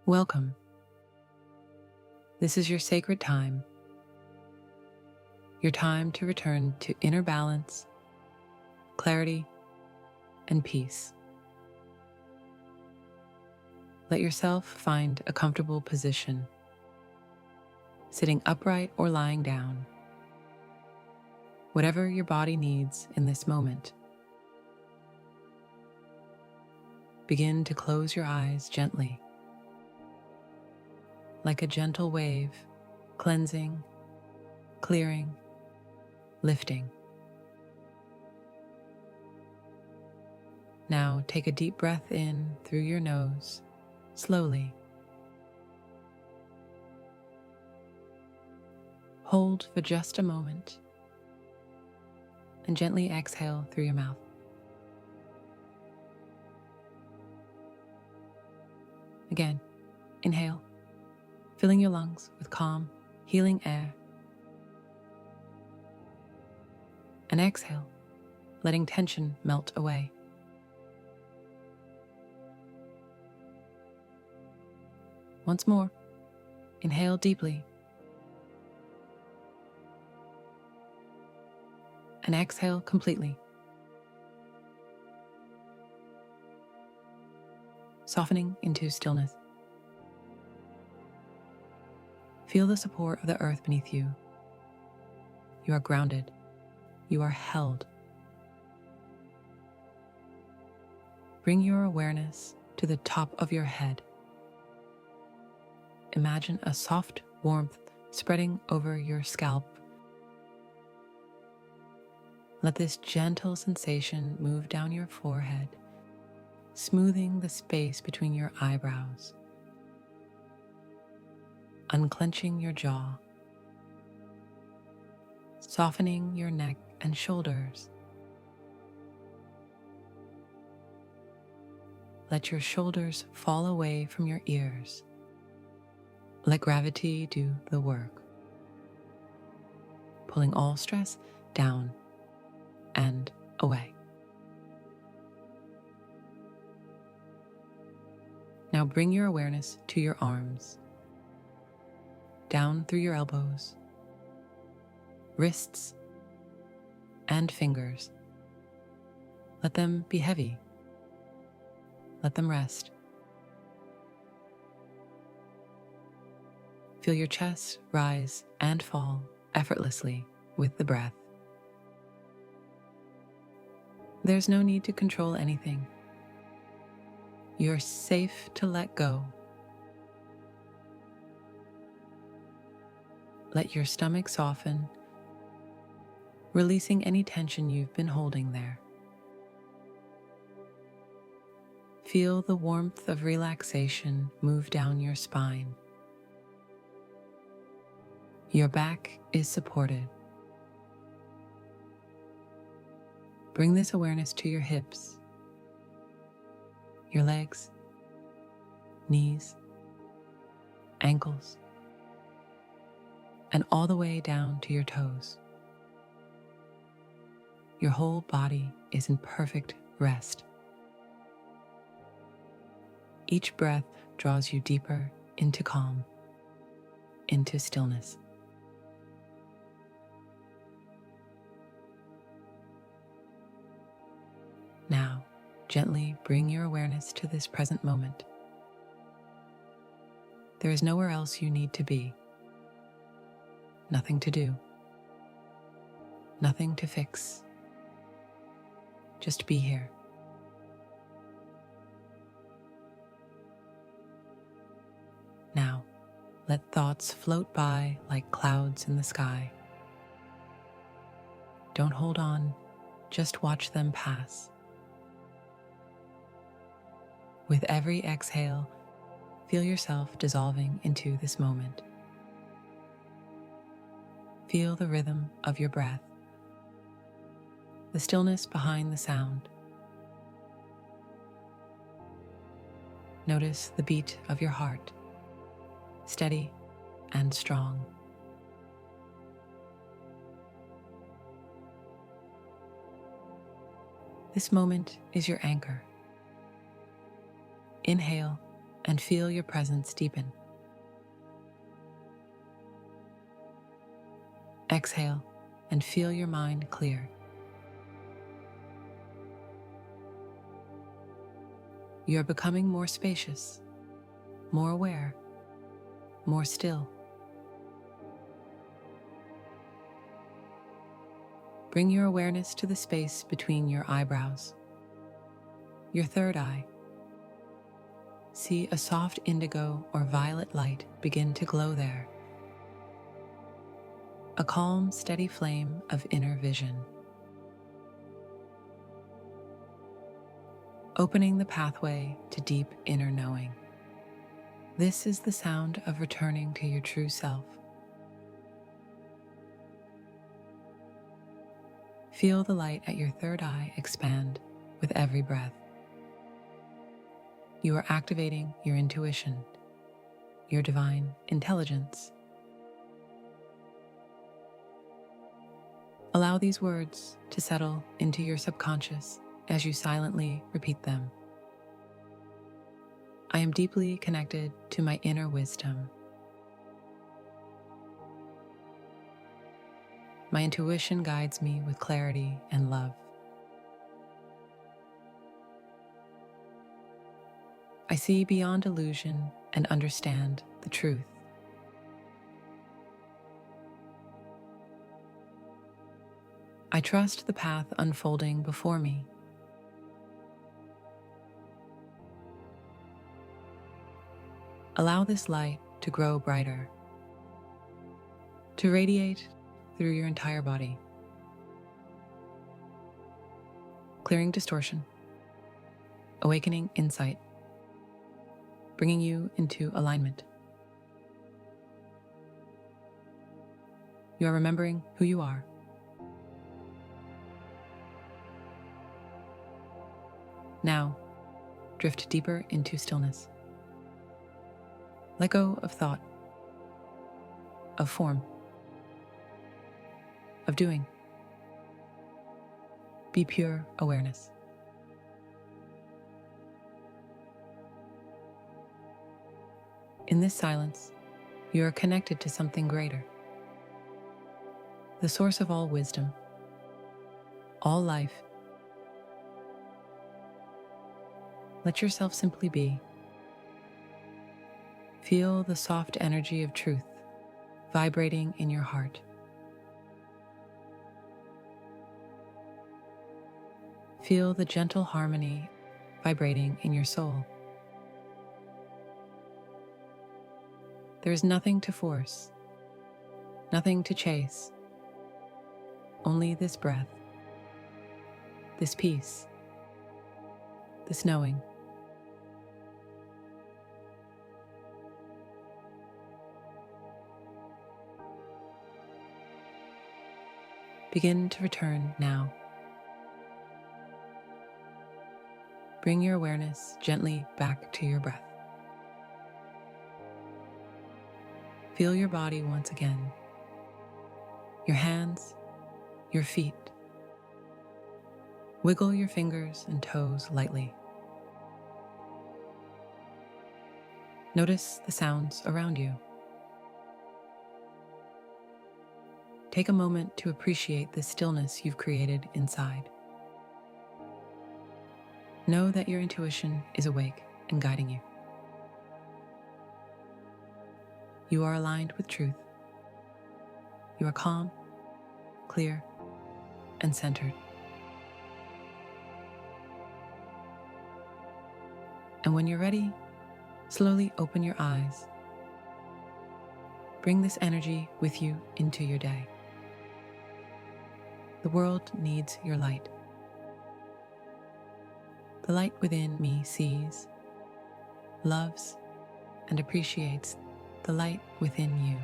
Welcome. This is your sacred time, your time to return to inner balance, clarity, and peace. Let yourself find a comfortable position, sitting upright or lying down, whatever your body needs in this moment. Begin to close your eyes gently, like a gentle wave, cleansing, clearing, lifting. Now take a deep breath in through your nose, slowly. Hold for just a moment, and gently exhale through your mouth. Again, inhale, filling your lungs with calm, healing air. And exhale, letting tension melt away. Once more, inhale deeply. And exhale completely. Softening into stillness. Feel the support of the earth beneath you. You are grounded. You are held. Bring your awareness to the top of your head. Imagine a soft warmth spreading over your scalp. Let this gentle sensation move down your forehead, smoothing the space between your eyebrows, unclenching your jaw, softening your neck and shoulders. Let your shoulders fall away from your ears. Let gravity do the work, pulling all stress down and away. Now bring your awareness to your arms, down through your elbows, wrists, and fingers. Let them be heavy. Let them rest. Feel your chest rise and fall effortlessly with the breath. There's no need to control anything. You're safe to let go. Let your stomach soften, releasing any tension you've been holding there. Feel the warmth of relaxation move down your spine. Your back is supported. Bring this awareness to your hips, your legs, knees, ankles, and all the way down to your toes. Your whole body is in perfect rest. Each breath draws you deeper into calm, into stillness. Now, gently bring your awareness to this present moment. There is nowhere else you need to be. Nothing to do. Nothing to fix. Just be here. Now, let thoughts float by like clouds in the sky. Don't hold on, just watch them pass. With every exhale, feel yourself dissolving into this moment. Feel the rhythm of your breath, the stillness behind the sound. Notice the beat of your heart, steady and strong. This moment is your anchor. Inhale and feel your presence deepen. Exhale and feel your mind clear. You are becoming more spacious, more aware, more still. Bring your awareness to the space between your eyebrows, your third eye. See a soft indigo or violet light begin to glow there. A calm, steady flame of inner vision. Opening the pathway to deep inner knowing. This is the sound of returning to your true self. Feel the light at your third eye expand with every breath. You are activating your intuition, your divine intelligence. Allow these words to settle into your subconscious as you silently repeat them. I am deeply connected to my inner wisdom. My intuition guides me with clarity and love. I see beyond illusion and understand the truth. I trust the path unfolding before me. Allow this light to grow brighter, to radiate through your entire body, clearing distortion, awakening insight, bringing you into alignment. You are remembering who you are. Now, drift deeper into stillness. Let go of thought, of form, of doing. Be pure awareness. In this silence, you are connected to something greater, the source of all wisdom, all life. Let yourself simply be. Feel the soft energy of truth vibrating in your heart. Feel the gentle harmony vibrating in your soul. There is nothing to force, nothing to chase, only this breath, this peace, this knowing. Begin to return now. Bring your awareness gently back to your breath. Feel your body once again. Your hands, your feet. Wiggle your fingers and toes lightly. Notice the sounds around you. Take a moment to appreciate the stillness you've created inside. Know that your intuition is awake and guiding you. You are aligned with truth. You are calm, clear, and centered. And when you're ready, slowly open your eyes. Bring this energy with you into your day. The world needs your light. The light within me sees, loves, and appreciates the light within you.